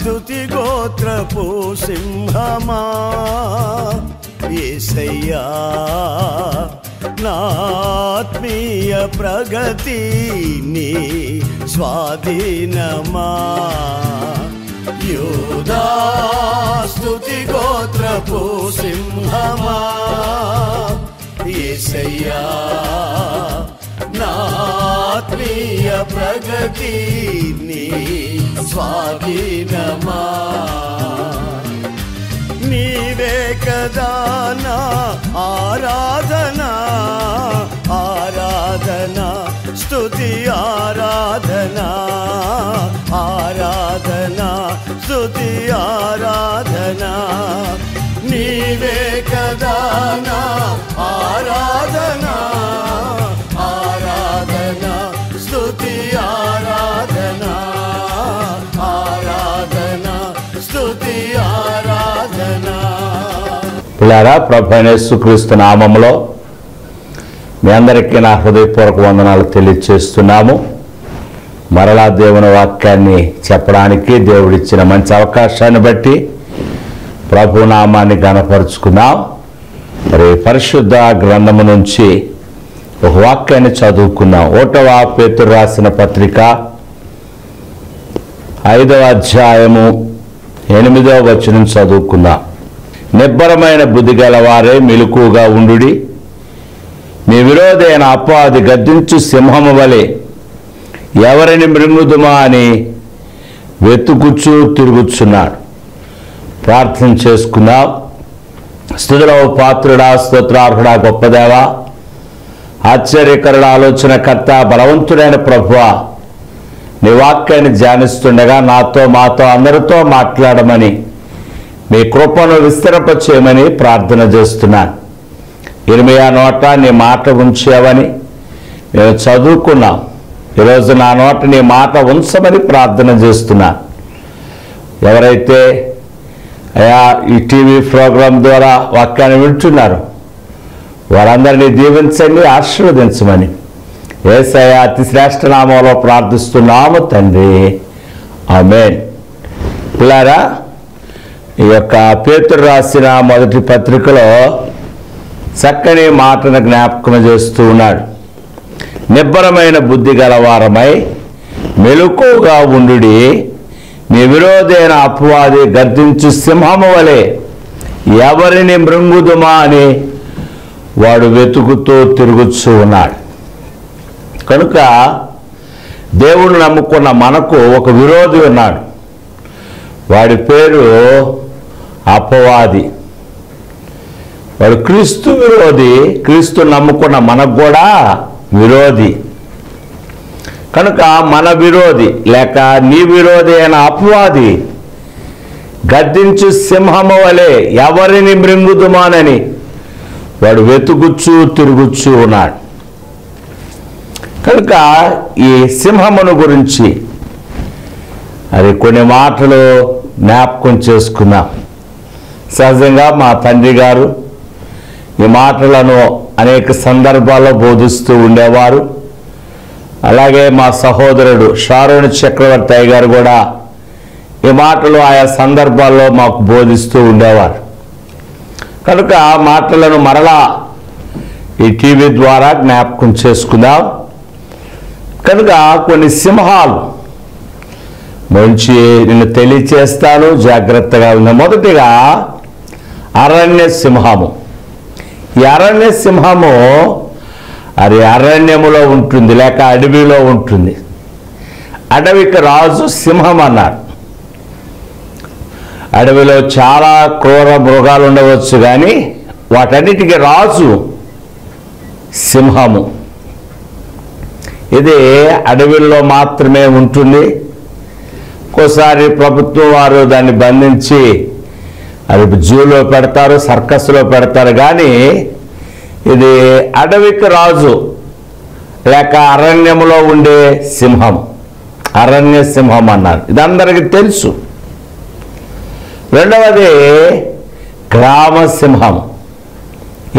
స్తుతి గోత్రపు సింహమా యేసయ్యా నా ఆత్మీయ ప్రగతి నీ స్వాధీనమా యూదా స్తుతి గోత్రపు సింహమా యేసయ్యా నా ఆత్మీయ ప్రగతి నీ స్వాధీనమా నీవే కదా నా ఆరాధన ఆరాధన స్తుతి ఆరాధన ఆరాధన స్తుతి ఆరాధన నీవే కదా నా ఆరాధన ఆరాధన స్తుతి ఆరాధన ఆరాధన స్తుతి ఆరాధన. పిల్లారా, ప్రభువైన యేసుక్రీస్తు నామములో మీ అందరికీ నా హృదయపూర్వక వందనాలు తెలియజేస్తున్నాము. మరలా దేవుని వాక్యాన్ని చెప్పడానికి దేవుడిచ్చిన మంచి అవకాశాన్ని బట్టి ప్రభు నామాన్ని ఘనపరుచుకుందాం. మరి పరిశుద్ధ గ్రంథము నుంచి ఒక వాక్యాన్ని చదువుకుందాం. 1వ పేతురు రాసిన పత్రిక 5వ అధ్యాయము 8వ వచనం చదువుకుందాం. నిబ్బరమైన బుద్ధి గలవారే మెలకువగా ఉండుడి. మీ విరోధైన అపవాది గద్దించు సింహము వలె ఎవరిని మృంగుదుమా అని వెతుకుచూ తిరుగుచున్నాడు. ప్రార్థన చేసుకుందాం. స్తుతులకు పాత్రుడా, స్తోత్రార్హుడా, గొప్పదేవా, ఆశ్చర్యకరుడ, ఆలోచనకర్త, బలవంతుడైన ప్రభువా, నీ వాక్యాన్ని ధ్యానిస్తుండగా నాతో మాతో అందరితో మాట్లాడమని మీ కృపను విస్తరింపచేయమని ప్రార్థన చేస్తున్నాను. ఇర్మియా నోట నీ మాట ఉంచావని నేను చదువుకున్నాం. ఈరోజు నా నోట నీ మాట ఉంచమని ప్రార్థన చేస్తున్నాను. ఎవరైతే అయా ఈ టీవీ ప్రోగ్రాం ద్వారా వాక్యాన్ని వింటున్నారు వారందరినీ దీవించండి, ఆశీర్వదించమని యేసయ్య అతి శ్రేష్ఠ నామంలో ప్రార్థిస్తున్నాము తండ్రి, ఆమేన్. పిల్లారా, ఈ యొక్క పేతురు రాసిన మొదటి పత్రికలో చక్కని మాటను జ్ఞాపకం చేస్తూ ఉన్నాడు. నిబ్బరమైన బుద్ధి గలవారమై మెలకువగా ఉండుడి. మీ విరోధైన అపవాది గర్జించు సింహము వలె ఎవరిని మృంగుదుమా అని వాడు వెతుకుతూ తిరుగుతూ ఉన్నాడు. కనుక దేవుడు నమ్ముకున్న మనకు ఒక విరోధి ఉన్నాడు. వాడి పేరు అపవాది. వాడు క్రీస్తు విరోధి. క్రీస్తు నమ్ముకున్న మనకు కూడా విరోధి. కనుక మన విరోధి లేక నీ విరోధి అయిన అపవాది గద్దించు సింహము వలె ఎవరిని మృంగుదుమానని వాడు వెతుకుచూ తిరుగుచూ ఉన్నాడు. కనుక ఈ సింహమును గురించి అది కొన్ని మాటలు జ్ఞాపకం చేసుకున్నాం. సహజంగా మా తండ్రి గారు ఈ మాటలను అనేక సందర్భాల్లో బోధిస్తూ ఉండేవారు. అలాగే మా సహోదరుడు షారోన్ చక్రవర్తి అయ్య గారు కూడా ఈ మాటలు ఆయా సందర్భాల్లో మాకు బోధిస్తూ ఉండేవారు. కనుక ఆ మాటలను మరలా ఈ టీవీ ద్వారా జ్ఞాపకం చేసుకుందాం. కనుక కొన్ని సింహాలు మంచి నిన్ను తెలియచేస్తాను, జాగ్రత్తగా ఉన్న. మొదటిగా అరణ్య సింహము. ఈ అరణ్య సింహము అది అరణ్యములో ఉంటుంది లేక అడవిలో ఉంటుంది. అడవికి రాజు సింహం అన్నాడు. అడవిలో చాలా క్రూర మృగాలు ఉండవచ్చు, కానీ వాటన్నిటికీ రాజు సింహము. ఇది అడవిలో మాత్రమే ఉంటుంది. ఒక్కోసారి ప్రభుత్వం వారు దాన్ని బంధించి అది జూలో పెడతారు, సర్కస్లో పెడతారు, కానీ ఇది అడవికి రాజు లేక అరణ్యములో ఉండే సింహం, అరణ్య సింహం అన్నారు. ఇది అందరికీ తెలుసు. రెండవది గ్రామ సింహము.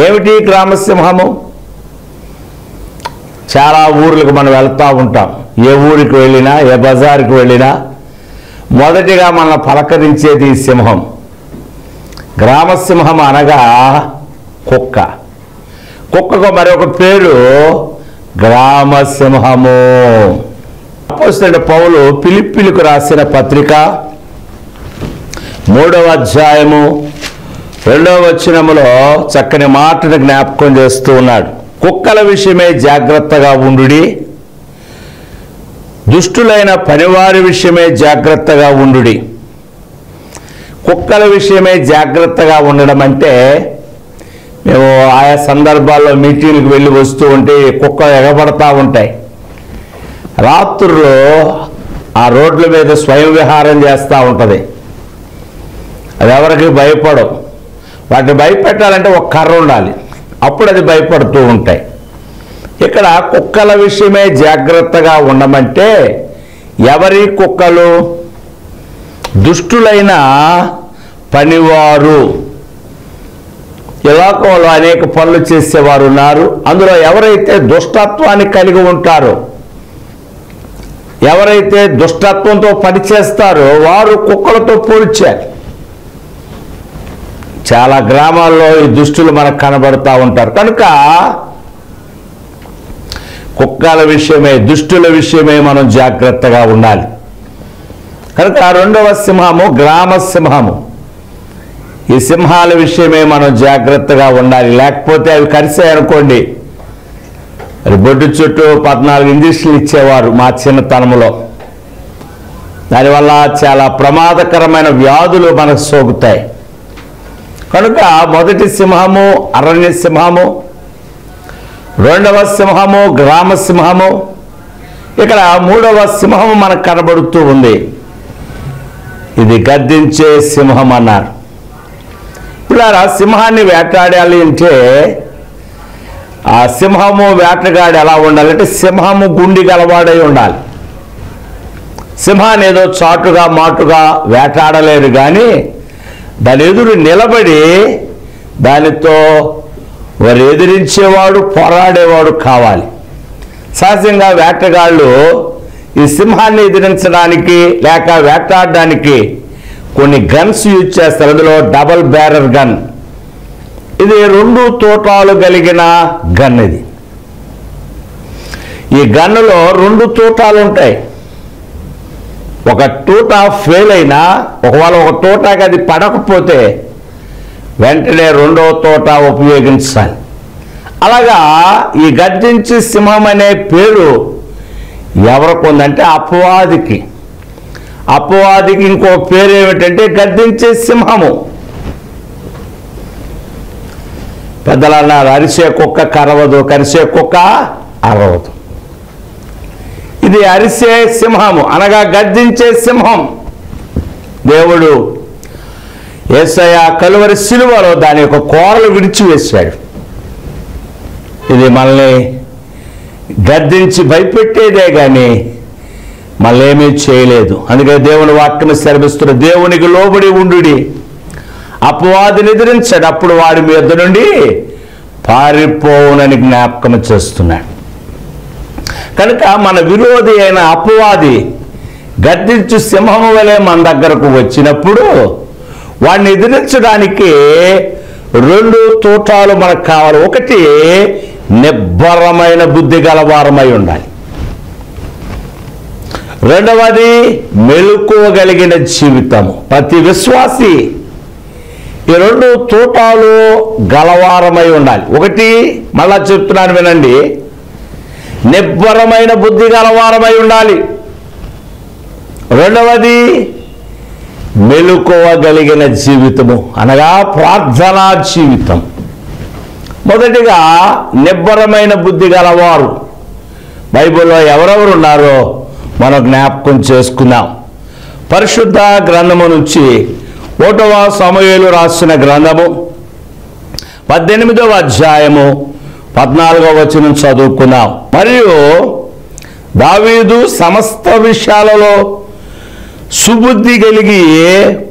ఏమిటి గ్రామ సింహము? చాలా ఊర్లకు మనం వెళ్తూ ఉంటాం. ఏ ఊరికి వెళ్ళినా, ఏ బజారుకి వెళ్ళినా మొదటిగా మన పలకరించేది సింహం. గ్రామసింహం అనగా కుక్క. కుక్కకు మరొక పేరు గ్రామసింహము. అపోస్తలుడైన పౌలు ఫిలిప్పీయులకు రాసిన పత్రిక 3వ అధ్యాయము 2వ వచనములో చక్కని మాటను జ్ఞాపకం చేస్తూ ఉన్నాడు. కుక్కల విషయమే జాగ్రత్తగా ఉండుడి, దుష్టులైన పనివారి విషయమే జాగ్రత్తగా ఉండుడి. కుక్కల విషయమే జాగ్రత్తగా ఉండడం అంటే, మేము ఆయా సందర్భాల్లో మీటింగ్కి వెళ్ళి వస్తూ ఉంటే కుక్కలు ఎగబడతా ఉంటాయి. రాత్రుల్లో ఆ రోడ్ల మీద స్వయం విహారం చేస్తూ ఉంటుంది. అది ఎవరికి భయపడవు. వాటిని భయపెట్టాలంటే ఒక కర్ర ఉండాలి, అప్పుడు అది భయపడుతూ ఉంటాయి. ఇక్కడ కుక్కల విషయమే జాగ్రత్తగా ఉండమంటే ఎవరి కుక్కలు? దుష్టులైన పనివారు. ఈ లోకంలో అనేక పనులు చేసేవారు ఉన్నారు. అందులో ఎవరైతే దుష్టత్వాన్ని కలిగి ఉంటారో, ఎవరైతే దుష్టత్వంతో పనిచేస్తారో వారు కుక్కలతో పోల్చారు. చాలా గ్రామాల్లో ఈ దుష్టులు మనకు కనబడుతూ ఉంటారు. కనుక కుక్కల విషయమే, దుష్టుల విషయమే మనం జాగ్రత్తగా ఉండాలి. కనుక 2వ సింహము గ్రామసింహము. ఈ సింహాల విషయమే మనం జాగ్రత్తగా ఉండాలి. లేకపోతే అవి కరిసాయనుకోండి, మరి బొడ్డు చుట్టూ 14 ఇంజక్షన్లు ఇచ్చేవారు మా చిన్నతనంలో. దానివల్ల చాలా ప్రమాదకరమైన వ్యాధులు మనకు సోకుతాయి. కనుక మొదటి సింహము అరణ్య సింహము, 2వ సింహము గ్రామసింహము, ఇక్కడ 3వ సింహము మనకు కనబడుతూ ఉంది. ఇది గద్దించే సింహం అన్నారు. ఇలా సింహాన్ని వేటాడాలి అంటే ఆ సింహము వేటగాడు ఎలా ఉండాలంటే సింహము గుండి గలవాడై ఉండాలి. సింహాన్ని ఏదో చాటుగా మాటుగా వేటాడలేరు, కానీ దాని ఎదురు నిలబడి దానితో వారు ఎదిరించేవాడు, పోరాడేవాడు కావాలి. సహజంగా వేటగాళ్ళు ఈ సింహాన్ని ఎదిరించడానికి లేక వేటాడడానికి కొన్ని గన్స్ యూజ్ చేస్తారు. అందులో డబల్ బ్యారర్ గన్. ఇది 2 తూటాలు కలిగిన గన్. ఇది ఈ గన్నులో 2 తూటాలు ఉంటాయి. ఒక తూట ఫెయిల్ అయినా, ఒకవేళ ఒక తూటకి అది పడకపోతే వెంటనే 2వ తూట ఉపయోగించాలి. అలాగా ఈ గద్దించి సింహం అనే పేరు ఎవరికి ఉందంటే అపవాదికి. అపవాదికి ఇంకో పేరు ఏమిటంటే గద్దించే సింహము. పెద్దలు అన్నారు, అరిసే కుక్క కరవదు, కరిసే కుక్క అరవదు. ఇది అరిసే సింహము అనగా గద్దించే సింహం. దేవుడు యేసయ్య కలువరి సిలువలో దాని యొక్క కోరలు విడిచివేశాడు. ఇది మనల్ని గద్దించి భయపెట్టేదే కానీ మళ్ళీ ఏమీ చేయలేదు. అందుకే దేవుని వాక్యం సెలవిస్తున్న, దేవునికి లోబడి ఉండుడి, అపవాదిని ఎదిరించాడు, అప్పుడు వాడి మీద నుండి పారిపోవునని జ్ఞాపకం చేస్తున్నాడు. కనుక మన విరోధి అయిన అపవాది గద్దించు సింహము వలె మన దగ్గరకు వచ్చినప్పుడు వాడిని ఎదిరించడానికి 2 తూటాలు మనకు కావాలి. ఒకటి నిబ్బరమైన బుద్ధి గలవారమై ఉండాలి. 2వది మెలకువగలిగిన జీవితము. ప్రతి విశ్వాసి ఈ 2 తూటాలు గలవారమై ఉండాలి. ఒకటి, మళ్ళా చెప్తున్నాను వినండి, నిబ్బరమైన బుద్ధి గలవారమై ఉండాలి. 2వది మెలకువగలిగిన జీవితము అనగా ప్రార్థనా జీవితం. మొదటిగా నిబ్బరమైన బుద్ధి గలవారు. బైబిల్లో ఎవరెవరు ఉన్నారో మనం జ్ఞాపకం చేసుకున్నాం. పరిశుద్ధ గ్రంథము నుంచి 1వ సమూయేలు రాసిన గ్రంథము 18వ అధ్యాయము 14వ వచనం చదువుకున్నాం. మరియు దావీదు సమస్త విషయాలలో సుబుద్ధి కలిగి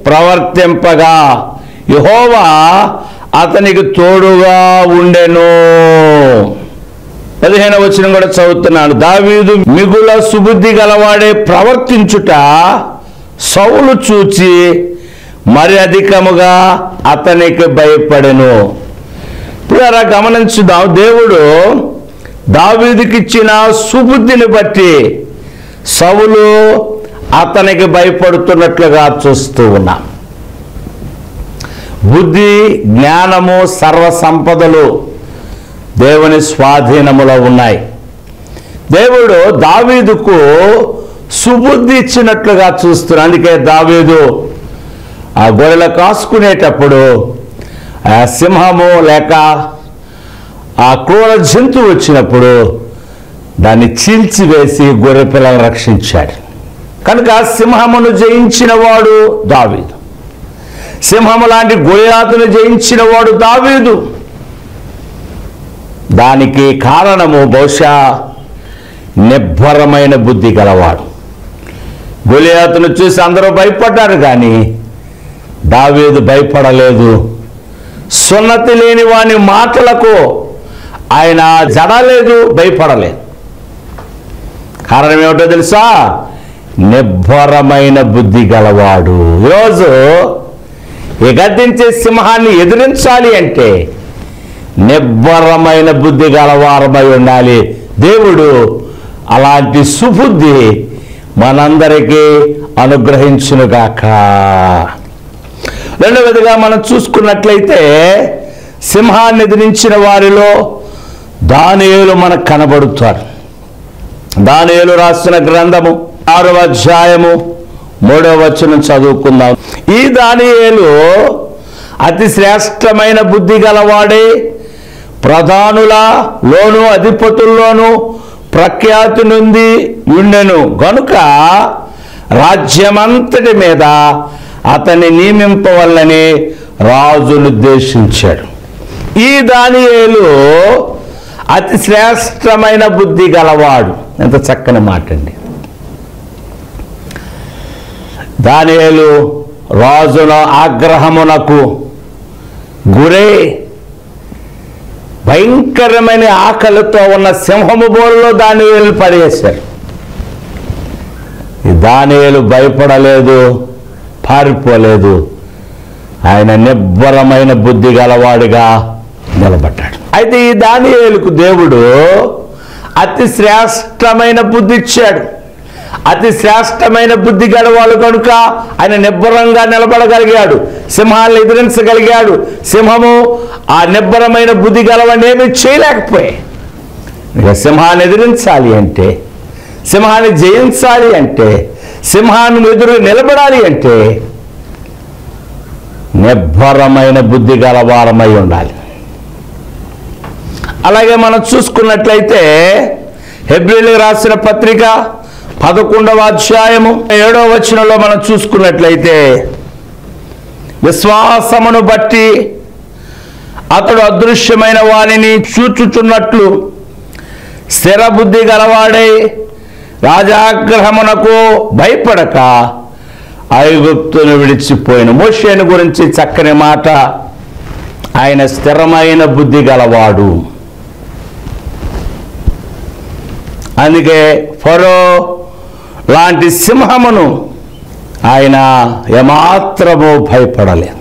ప్రవర్తింపగా యెహోవా అతనికి తోడుగా ఉండెను. 15వ వచనం కూడా చదువుతున్నాను. దావీదు మిగుల సుబుద్ధి గలవాడే ప్రవర్తించుట సౌలు చూచి మరి అధికముగా అతనికి భయపడెను. ఇప్పుడు అలా గమనించుదాం. దేవుడు దావీదుకి ఇచ్చిన సుబుద్ధిని బట్టి సౌలు అతనికి భయపడుతున్నట్లుగా చూస్తూ ఉన్నాం. బుద్ధి, జ్ఞానము, సర్వ సంపదలు దేవుని స్వాధీనములో ఉన్నాయి. దేవుడు దావీదుకు సుబుద్ధి ఇచ్చినట్లుగా చూస్తున్నాడు. అందుకే దావీదు ఆ గొర్రెలు కాసుకునేటప్పుడు ఆ సింహము లేక ఆ క్రూర జంతువు వచ్చినప్పుడు దాన్ని చీల్చివేసి గొర్రె పిల్లలను రక్షించాడు. కనుక సింహమును జయించిన వాడు దావీదు. సింహము లాంటి గొలియాతును జయించిన వాడు దావీదు. దానికి కారణము బహుశా నిబ్బరమైన బుద్ధి గలవాడు. గొలియాతును చూసి అందరూ భయపడ్డారు, కానీ దావీదు భయపడలేదు. సున్నతి లేని వాని మాటలకు ఆయన జడలేదు, భయపడలేదు. కారణం ఏమిటో తెలుసా? నిబ్బరమైన బుద్ధి గలవాడు. ఈరోజు ఈ గద్దించే సింహాన్ని ఎదిరించాలి అంటే నిబ్బరమైన బుద్ధి గలవారమై ఉండాలి. దేవుడు అలాంటి సుబుద్ధి మనందరికీ అనుగ్రహించునుగాక. రెండవదిగా మనం చూసుకున్నట్లయితే సింహాన్ని ఎదిరించిన వారిలో దానియేలు మనకు కనబడుతారు. దానియేలు రాసిన గ్రంథము 6వ అధ్యాయము 3వ వచనం చదువుకుందాం. ఈ దానియేలు అతి శ్రేష్టమైన బుద్ధి గలవాడే, ప్రధానుల లోను అధిపతుల్లోనూ ప్రఖ్యాతి నుండి ఉండెను గనుక రాజ్యమంతటి మీద అతన్ని నియమింపవల్లని రాజును ఉద్దేశించాడు. ఈ దానియేలు అతి శ్రేష్టమైన బుద్ధి గలవాడు. ఎంత చక్కని మాట అండి. దానియేలు రాజుల ఆగ్రహమునకు గురై భయంకరమైన ఆకలితో ఉన్న సింహము బోరులో దానియేలు పడేశారు. ఈ దానియేలు భయపడలేదు, పారిపోలేదు. ఆయన నిబ్బరమైన బుద్ధి గలవాడిగా నిలబడ్డాడు. అయితే ఈ దానియేలుకు దేవుడు అతి శ్రేష్టమైన బుద్ధి ఇచ్చాడు. అతి శ్రేష్టమైన బుద్ధి గలవాడు కనుక ఆయన నిబ్బరంగా నిలబడగలిగాడు, సింహాలను ఎదిరించగలిగాడు. సింహము ఆ నిబ్బరమైన బుద్ధి గలవాడిని ఏమీ చేయలేకపోయాయి. ఇక సింహాన్ని ఎదిరించాలి అంటే, సింహాన్ని జయించాలి అంటే, సింహాన్ని ఎదురు నిలబడాలి అంటే నిబ్బరమైన బుద్ధి గలవారమై ఉండాలి. అలాగే మనం చూసుకున్నట్లయితే హెబ్రీయులకు రాసిన పత్రిక 11వ అధ్యాయము 7వ వచనంలో మనం చూసుకున్నట్లయితే విశ్వాసమును బట్టి అతడు అదృశ్యమైన వానిని చూచుచున్నట్లు స్థిర బుద్ధి గలవాడై రాజాగ్రహమునకు భయపడక ఐగుప్తును విడిచిపోయిన మోషేను గురించి చక్కని మాట. ఆయన స్థిరమైన బుద్ధి గలవాడు. అందుకే ఫరో లాంటి సింహమును ఆయన ఏమాత్రము భయపడలేదు.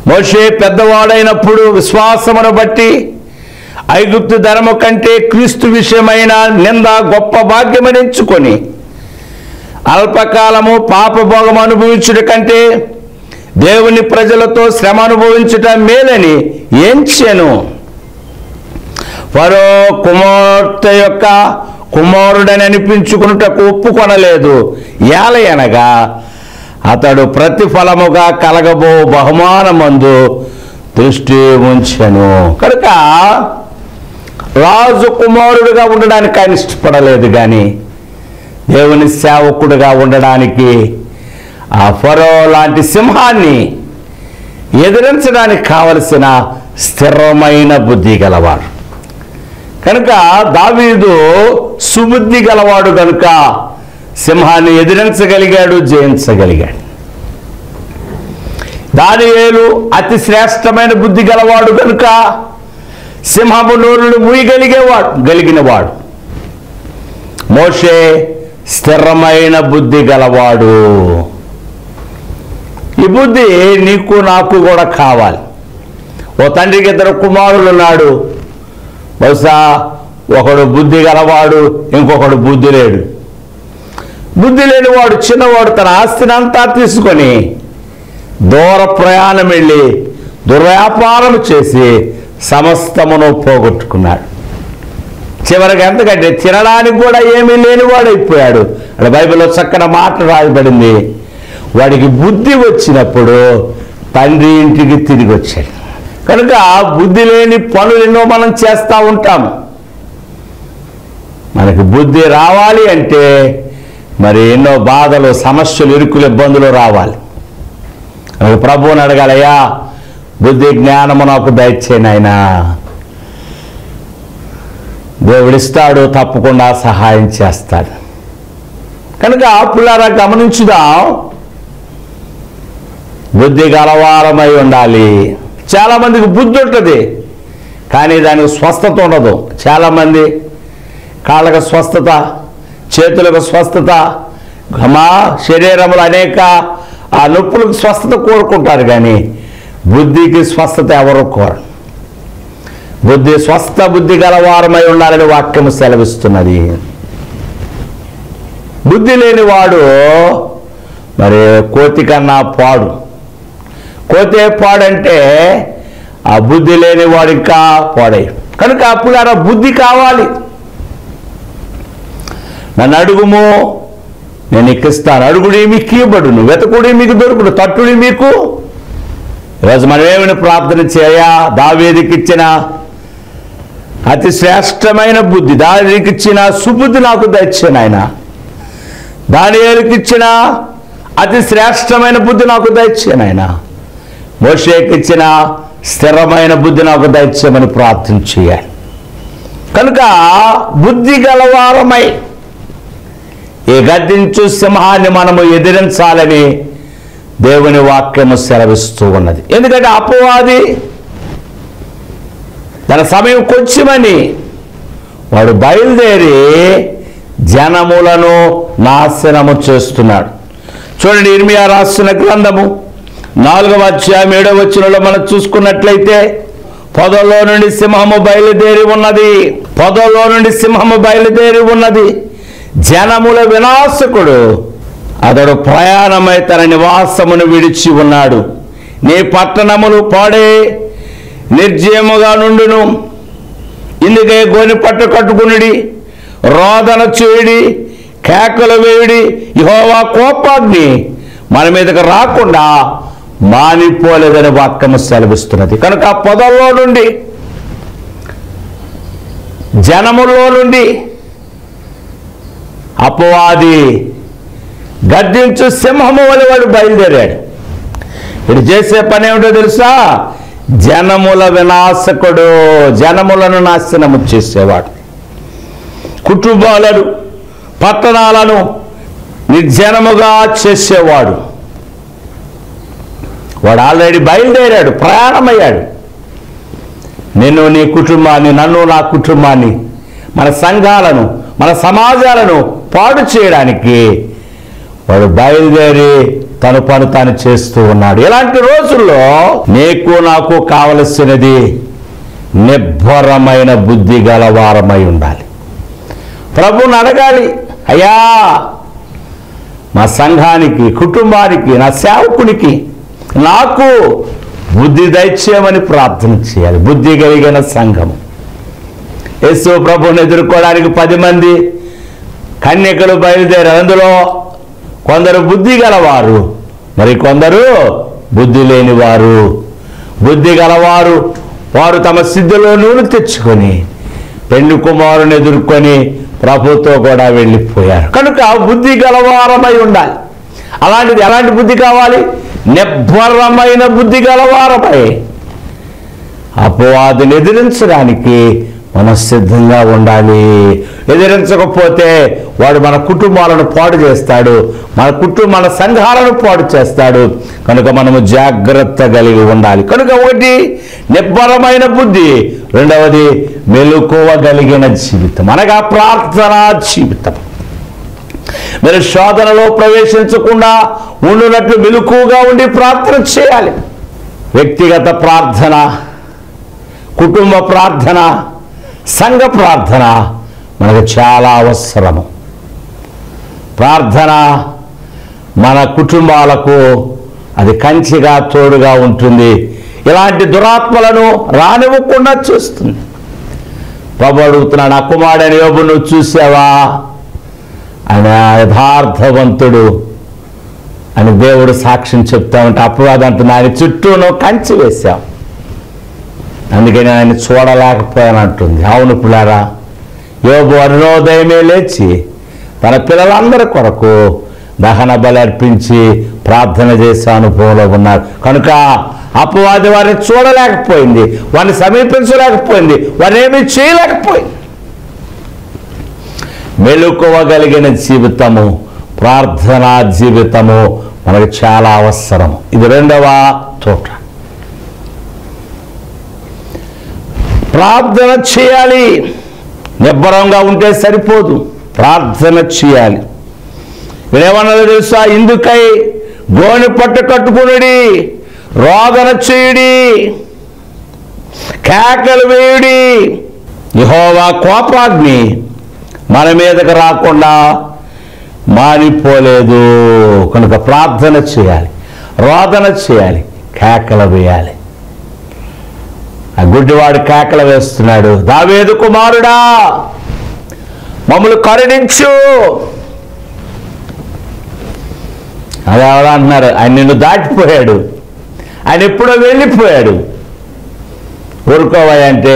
మోషే పెద్దవాడైనప్పుడు విశ్వాసమును బట్టి ఐగుప్తు ధర్మము కంటే క్రీస్తు విషయమైన నింద గొప్ప భాగ్యమని ఎంచుకొని అల్పకాలము పాపభోగం అనుభవించుట కంటే దేవుని ప్రజలతో శ్రమ అనుభవించుట మేలని ఎంచెను. ఫరో కుమార్తె యొక్క కుమారుడని అనిపించుకున్నటకు ఒప్పుకొనలేదు. ఏలయనగా అతడు ప్రతిఫలముగా కలగబో బహుమానమందు దృష్టి ఉంచెను. కనుక రాజు కుమారుడుగా ఉండడానికి ఆయన ఇష్టపడలేదు, కానీ దేవుని సేవకుడుగా ఉండడానికి ఆ ఫరో లాంటి సింహాన్ని ఎదిరించడానికి కావలసిన స్థిరమైన బుద్ధి గలవాడు. కనుక దావీదు సుబుద్ధి గలవాడు కనుక సింహాన్ని ఎదిరించగలిగాడు, జయించగలిగాడు. దానియేలు అతి శ్రేష్టమైన బుద్ధి గలవాడు కనుక సింహము నోరును మూయగలిగినవాడు. మోషే స్థిరమైన బుద్ధి గలవాడు. ఈ బుద్ధి నీకు నాకు కూడా కావాలి. ఓ తండ్రికి 2 కుమారులు ఉన్నాడు. బహుశా ఒకడు బుద్ధి గలవాడు, ఇంకొకడు బుద్ధి లేడు. బుద్ధి లేనివాడు చిన్నవాడు తన ఆస్తిని అంతా తీసుకొని దూర ప్రయాణం వెళ్ళి దుర్వ్యాపారం చేసి సమస్తమును పోగొట్టుకున్నాడు. చివరికి ఎంతకంటే తినడానికి కూడా ఏమీ లేనివాడైపోయాడు. అక్కడ బైబిల్లో చక్కని మాట రాయబడింది, వాడికి బుద్ధి వచ్చినప్పుడు తండ్రి ఇంటికి తిరిగి వచ్చాడు. కనుక బుద్ధి లేని పనులు ఎన్నో మనం చేస్తూ ఉంటాం. మనకి బుద్ధి రావాలి అంటే మరి ఎన్నో బాధలు, సమస్యలు, ఇరుకులు, ఇబ్బందులు రావాలి. ప్రభువుని అడగాలయ్యా, బుద్ధి జ్ఞానము నాకు దయచేయి నాయనా. దేవుడిస్తాడు, తప్పకుండా సహాయం చేస్తాడు. కనుక పిల్లారా గమనించుదాం, బుద్ధి గలవారమై ఉండాలి. చాలామందికి బుద్ధి ఉంటుంది కానీ దానికి స్వస్థత ఉండదు. చాలామంది కాళ్ళకు స్వస్థత, చేతులకు స్వస్థత, శరీరంలో అనేక ఆ నొప్పులకు స్వస్థత కోరుకుంటారు కానీ బుద్ధికి స్వస్థత ఎవరు కోరు. బుద్ధి స్వస్థ బుద్ధి గలవారమై ఉండాలని వాక్యము సెలవిస్తున్నది. బుద్ధి లేనివాడు మరి కోతి కన్నా పాడు. కోతే పాడంటే ఆ బుద్ధి లేనివాడు ఇంకా పాడే. కనుక అప్పుడు బుద్ధి కావాలి. నన్ను అడుగుము నేను ఇస్తాను, అడుగుడి మీకు ఇవ్వబడును, వెతకుడి మీకు దొరుకుడు, తట్టుడి మీకు. ఈరోజు మనం ఏమైనా ప్రార్థన చేయా, దావీదుకి ఇచ్చిన అతి శ్రేష్టమైన బుద్ధి, దావీదుకి ఇచ్చిన సుబుద్ధి నాకు దయచేయను ఆయన. దానియేలుకి ఇచ్చిన అతి శ్రేష్టమైన బుద్ధి నాకు దయచేయను ఆయన. మోషేకి ఇచ్చిన స్థిరమైన బుద్ధి నాకు దయచేయమని ప్రార్థన చేయాలి. కనుక బుద్ధి గలవారమై ఈ గద్దించు సింహాన్ని మనము ఎదిరించాలని దేవుని వాక్యము సెలవిస్తూ ఉన్నది. ఎందుకంటే అపవాది తన సమయం కొంచెమని వాడు బయలుదేరి జనములను నాశనము చేస్తున్నాడు. చూడండి, ఇర్మియా రాసిన గ్రంథము 4వ అధ్యాయం 7వ వచనంలో మనం చూసుకున్నట్లయితే, పొదలో నుండి సింహము బయలుదేరి ఉన్నది, పొదలో నుండి సింహము బయలుదేరి ఉన్నది, జనముల వినాశకుడు అతడు ప్రయాణమై తన నివాసమును విడిచి ఉన్నాడు. నీ పట్టణములు పాడే నిర్జయముగా నుండును. ఇందుకే గోని పట్టు కట్టుకునుడి, రోదన చేయుడి, కేకలు వేయుడి. యెహోవా కోపాగ్ని మన మీదకి రాకుండా మానిపోలేదని వాక్యము సెలవిస్తున్నది. కనుక పొదల్లో నుండి, జనములో నుండి అపవాది గర్జించు సింహము వలె వాడు బయలుదేరాడు. ఇది చేసే పని ఏమిటో తెలుసా? జనముల వినాశకుడు, జనములను నాశనము చేసేవాడు. కుటుంబాలను, పట్టణాలను నిర్జనముగా చేసేవాడు. వాడు ఆల్రెడీ బయలుదేరాడు, ప్రయాణమయ్యాడు. నిన్ను, నీ కుటుంబాన్ని, నన్ను, నా కుటుంబాన్ని, మన సంఘాలను, మన సమాజాలను పాడు చేయడానికి వాడు బయలుదేరి తన పని తాను చేస్తూ ఉన్నాడు. ఇలాంటి రోజుల్లో నీకు నాకు కావలసినది నిబ్బరమైన బుద్ధి గలవారమై ఉండాలి. ప్రభువుని అడగాలి, అయ్యా మా సంఘానికి, కుటుంబానికి, నా సేవకునికి, నాకు బుద్ధి దయచేయమని ప్రార్థన చేయాలి. బుద్ధి కలిగిన సంఘము. యేసు ప్రభువుని ఎదుర్కోవడానికి 10 మంది కన్యకలు బయలుదేరారు. అందులో కొందరు బుద్ధి గలవారు, మరి కొందరు బుద్ధి లేనివారు. బుద్ధి గలవారు వారు తమ సిద్ధులో నూనె తెచ్చుకొని పెండ్లి కుమారుని ఎదుర్కొని ప్రభుతో కూడా వెళ్ళిపోయారు. కనుక బుద్ధి గలవారమై ఉండాలి. అలాంటిది ఎలాంటి బుద్ధి కావాలి? నిబ్బరమైన బుద్ధి గలవారమై అపవాదిని ఎదిరించడానికి మనం సిద్ధంగా ఉండాలి. ఎదిరించకపోతే వాడు మన కుటుంబాలను పాడు చేస్తాడు, మన సంఘాలను పాడు చేస్తాడు. కనుక మనము జాగ్రత్త కలిగి ఉండాలి. కనుక ఒకటి నిబ్బరమైన బుద్ధి, రెండవది మెలకువ కలిగిన జీవితం, అనగా ప్రార్థనా జీవితం. మీరు శోధనలో ప్రవేశించకుండా ఉండునట్లు మెలకువగా ఉండి ప్రార్థన చేయాలి. వ్యక్తిగత ప్రార్థన, కుటుంబ ప్రార్థన, సంఘ ప్రార్థన మనకు చాలా అవసరము. ప్రార్థన మన కుటుంబాలకు అది కంచిగా తోడుగా ఉంటుంది. ఇలాంటి దురాత్మలను రానివ్వకుండా చూస్తుంది. ప్రభు అడుగుతున్నాడు, నా కుమారుడైన యోబు నువ్వు చూసావా? ఆయన యథార్థవంతుడు అని దేవుడు సాక్ష్యం చెప్తా ఉంటే అపవాది అంటున్నా, ఆయన చుట్టూను కంచి వేశాం, అందుకని ఆయన చూడలేకపోయాను అంటుంది. అవును పిల్లారా, యోబు అరుణోదయమే లేచి తన పిల్లలందరి కొరకు దహన బలి అర్పించి ప్రార్థన చేసే అనుభవంలో ఉన్నారు. కనుక అపవాది వారిని చూడలేకపోయింది, వారిని సమీపించలేకపోయింది, వారిని ఏమీ చేయలేకపోయింది. మెలకువగలిగిన జీవితము, ప్రార్థనా జీవితము మనకు చాలా అవసరం. ఇది రెండవ తోట. ప్రార్థన చేయాలి. నిబ్బరంగా ఉంటే సరిపోదు, ప్రార్థన చేయాలి. ఏమన్నదో తెలుసా? ఇందుకై గోనె పట్టు కట్టుకునుడి, రోదన చేయుడి, కేకలు వేయుడి. యెహోవా కోపాగ్ని మన మీదకు రాకుండా మారిపోలేదు. కనుక ప్రార్థన చేయాలి, రోదన చేయాలి, కేకలు వేయాలి. ఆ గుడ్డివాడు కేకలు వేస్తున్నాడు, దావీదు కుమారుడా మమ్మల్ని కరుణించు. అది ఎవరు అంటున్నారు? ఆయన నిన్ను దాటిపోయాడు, ఆయన ఎప్పుడో వెళ్ళిపోయాడు. ఊరుకోవాయి అంటే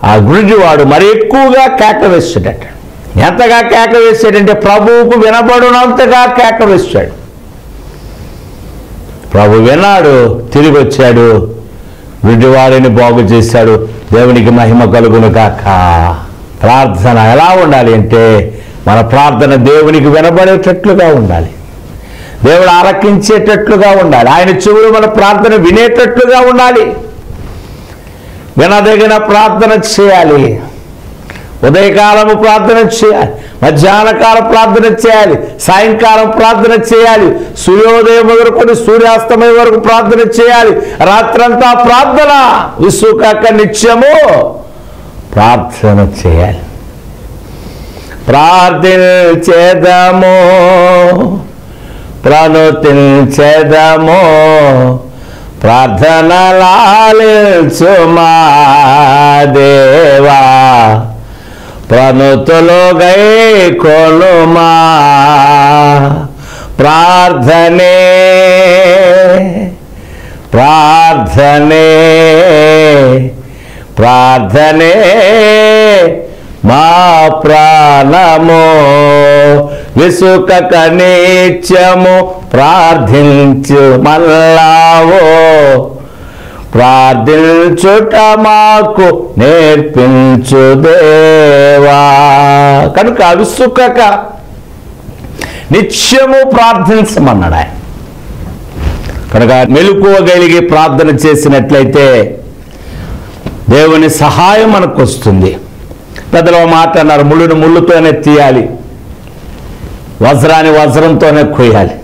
ఆ గుడ్డివాడు మరి ఎక్కువగా కేక వేస్తాడట. ఎంతగా కేక వేసాడంటే ప్రభువుకు వినబడినంతగా కేక వేశాడు. ప్రభు విన్నాడు, తిరిగి వచ్చాడు, గుడ్డివాడిని బాగు చేశాడు. దేవునికి మహిమ కలుగును గాక. ప్రార్థన ఎలా ఉండాలి అంటే మన ప్రార్థన దేవునికి వినబడేటట్లుగా ఉండాలి, దేవుడు ఆలకించేటట్లుగా ఉండాలి, ఆయన చెవులు మన ప్రార్థన వినేటట్లుగా ఉండాలి. వినదగిన ప్రార్థన చేయాలి. ఉదయకాలము ప్రార్థన చేయాలి, మధ్యాహ్నకాల ప్రార్థన చేయాలి, సాయంకాలం ప్రార్థన చేయాలి, సూర్యోదయం మొదలుకొని సూర్యాస్తమయం వరకు ప్రార్థన చేయాలి. రాత్రంతా ప్రార్థన, విసుకక నిత్యము ప్రార్థన చేయాలి. ప్రార్థించేదము, ప్రణుతించేదము, ప్రార్థనలాలించు మా దేవా, ప్రణుతులు గైకొనుమా. ప్రార్థనే ప్రార్థనే ప్రార్థనే మా ప్రాణము, విసుకక నిత్యము ప్రార్థించు మల్లావో, ప్రార్థించుట మాకు నేర్పించు దేవా. కనుక విసుకక నిత్యము ప్రార్థించమన్నాడు ఆయన. కనుక మెలకువగలిగి ప్రార్థన చేసినట్లయితే దేవుని సహాయం మనకు వస్తుంది. పెద్దలు మాట అన్నారు, ముళ్ళుని ముళ్ళుతోనే తీయాలి, వజ్రాన్ని వజ్రంతోనే కొయ్యాలి.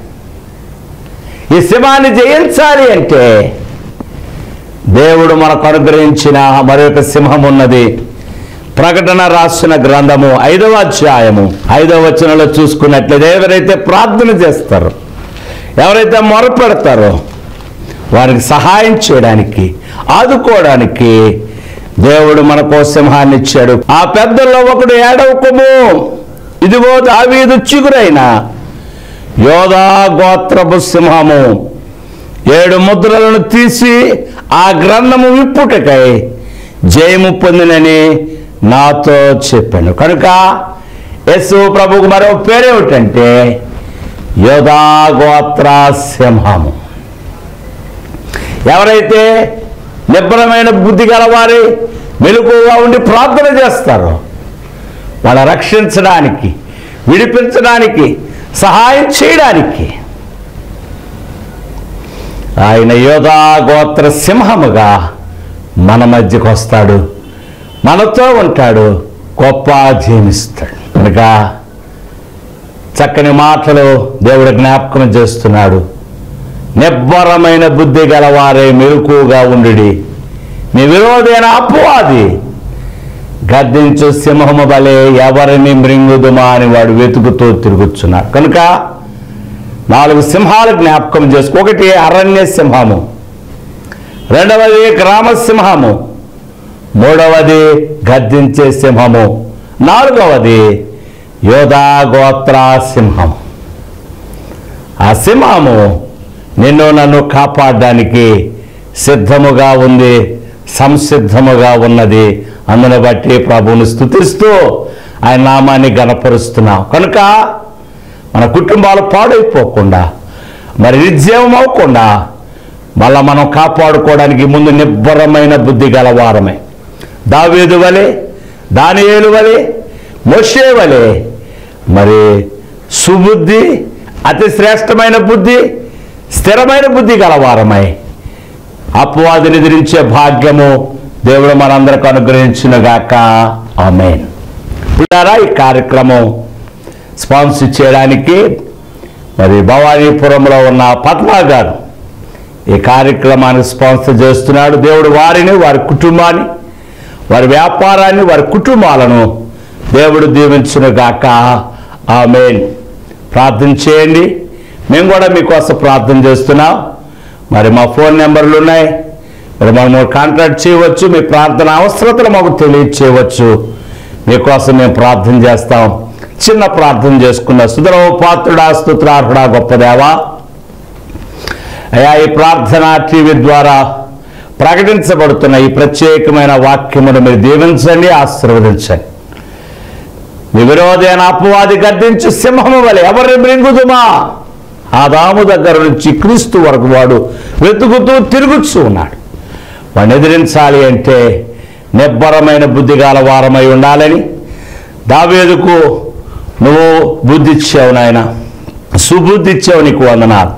ఈ సింహాన్ని జయించాలి అంటే దేవుడు మనకు అనుగ్రహించిన మరొక సింహం ఉన్నది. ప్రకటన రాసిన గ్రంథము 5వ అధ్యాయము 5వ వచనంలో చూసుకున్నట్లయితే ఎవరైతే ప్రార్థన చేస్తారో, ఎవరైతే మొరపెడతారో వారికి సహాయం చేయడానికి, ఆదుకోవడానికి దేవుడు మనకో సింహాన్ని ఇచ్చాడు. ఆ పెద్దల్లో ఒకడు ఏడవకము, ఇదిగో దావీదు చిగురైన యోధా గోత్రపు సింహము 7 ముద్రలను తీసి ఆ గ్రంథము విప్పుటకై జయము పొందినని నాతో చెప్పాను. కనుక యేసు ప్రభువుకు మరో పేరేమిటంటే యోధా గోత్ర సింహము. ఎవరైతే నిబ్బరమైన బుద్ధి గలవారి మెలకువగా ఉండి ప్రార్థన చేస్తారో వాళ్ళ రక్షించడానికి, విడిపించడానికి, సహాయం చేయడానికి ఆయన యోధా గోత్ర సింహముగా మన మధ్యకు వస్తాడు, మనతో ఉంటాడు, గొప్ప జీవిస్తాడు. కనుక చక్కని మాటలు దేవుడు జ్ఞాపకం చేస్తున్నాడు. నిబ్బరమైన బుద్ధి గలవారే మెలకువగా ఉండుడి, మీ విరోధైన అపవాది గద్దించు సింహము వలె ఎవరిని మృంగుదుమా అని వాడు వెతుకుతూ తిరుగుతున్నాడు. కనుక 4 సింహాలు జ్ఞాపకం చేసుకో. 1 అరణ్య సింహము, 2వది గ్రామ సింహము, 3వది గద్దించే సింహము, 4వది యోధా గోత్ర సింహము. ఆ సింహము నిన్ను నన్ను కాపాడడానికి సిద్ధముగా ఉంది, సంసిద్ధముగా ఉన్నది. అందును బట్టి ప్రభువుని స్తుతిస్తూ ఆయన నామాన్ని గణపరుస్తున్నాం. కనుక మన కుటుంబాలు పాడైపోకుండా, మరి నిర్జీవం అవ్వకుండా మళ్ళా మనం కాపాడుకోవడానికి ముందు నిబ్బరమైన బుద్ధి గలవారమే. దావీదు వలె, దానియేలు వలె, మోషే వలె మరి సుబుద్ధి, అతి శ్రేష్టమైన బుద్ధి, స్థిరమైన బుద్ధి గలవారమై అపవాదిని ఎదిరించే భాగ్యము దేవుడు మనందరికి అనుగ్రహించునుగాక. ఆమేన్. పుల్లారా, ఈ కార్యక్రమం స్పాన్సర్ చేయడానికి మరి భవానీపురంలో ఉన్న పద్మా గారు ఈ కార్యక్రమాన్ని స్పాన్సర్ చేస్తున్నాడు. దేవుడు వారిని, వారి కుటుంబాన్ని, వారి వ్యాపారాన్ని, వారి కుటుంబాలను దేవుడు దీవించునుగాక. ఆమేన్. ప్రార్థన చేయండి. మేము కూడా మీకోసం ప్రార్థన చేస్తున్నాం. మరి మా ఫోన్ నెంబర్లు ఉన్నాయి, మరి మనం కాంటాక్ట్ చేయవచ్చు. మీ ప్రార్థన అవసరతలు మాకు తెలియచేయవచ్చు. మీకోసం మేము ప్రార్థన చేస్తాం. చిన్న ప్రార్థన చేసుకున్న సుధరవపాత్రుడా, స్తుత్రార్హుడా, గొప్ప దేవా, అయ్యా, ఈ ప్రార్థన టీవీ ద్వారా ప్రకటించబడుతున్న ఈ ప్రత్యేకమైన వాక్యమును మీరు దీవించండి, ఆశీర్వదించండి. మీ విరోధైన అపవాది గద్దించు సింహము వలె ఎవరిని మృంగుదుమా? ఆదాము దగ్గర నుంచి క్రీస్తు వరకు వాడు వెతుకుతూ తిరుగుతూ ఉన్నాడు. వాడిని ఎదిరించాలి అంటే నిబ్బరమైన బుద్ధి గల వారమై ఉండాలని దావీదుకు నువ్వు బుద్ధి ఇచ్చావు నాయన, సుబుద్ధి ఇచ్చావు, నీకు వందనాలు.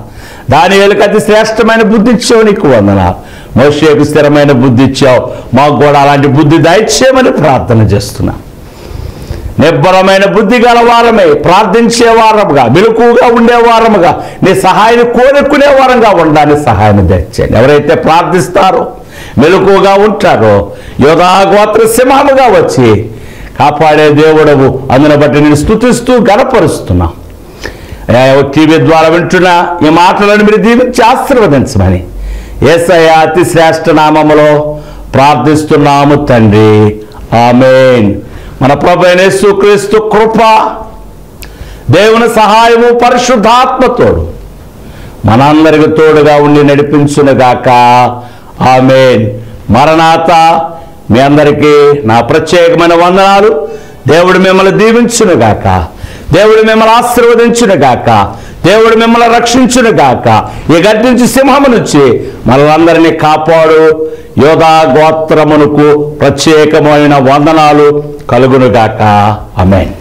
దానియేలుకు అతి శ్రేష్టమైన బుద్ధి ఇచ్చావు, నీకు వందనాలు. మోషేకు స్థిరమైన బుద్ధి ఇచ్చావు, మాకు కూడా అలాంటి బుద్ధి దయచేయమని ప్రార్థన చేస్తున్నా. నిబ్బరమైన బుద్ధి గల వారమే, ప్రార్థించే వారముగా, మెలకువగా ఉండేవారముగా, నీ సహాయాన్ని కోరుకునే వారంగా ఉండడానికి సహాయాన్ని తెచ్చేయండి. ఎవరైతే ప్రార్థిస్తారో, మెలకువగా ఉంటారో, యోధా గోత్ర సింహముగా వచ్చి కాపాడే దేవుడవు. అందును బట్టి నేను స్తుతిస్తూ గణపరుస్తున్నాం. టీవీ ద్వారా వింటున్నా ఈ మాటలను మీరు దీవించి ఆశీర్వదించమని యేసయ్య అతి శ్రేష్ఠ నామములో ప్రార్థిస్తున్నాము తండ్రి. ఆమేన్. మన ప్రభువైన యేసుక్రీస్తు కృప, దేవుని సహాయము, పరిశుద్ధాత్మతోడు మనందరికి తోడుగా ఉండి నడిపించునుగాక. ఆమేన్. మరణాత. మీ అందరికీ నా ప్రత్యేకమైన వందనాలు. దేవుడు మిమ్మల్ని దీవించునుగాక, దేవుడు మిమ్మల్ని ఆశీర్వదించునుగాక, దేవుడు మిమ్మల్ని రక్షించునుగాక. ఈ గద్దించి సింహము నుంచి మనలందరినీ కాపాడు. యోధా గోత్రమునకు ప్రత్యేకమైన వందనాలు కలుగునుగాక. ఆమేన్.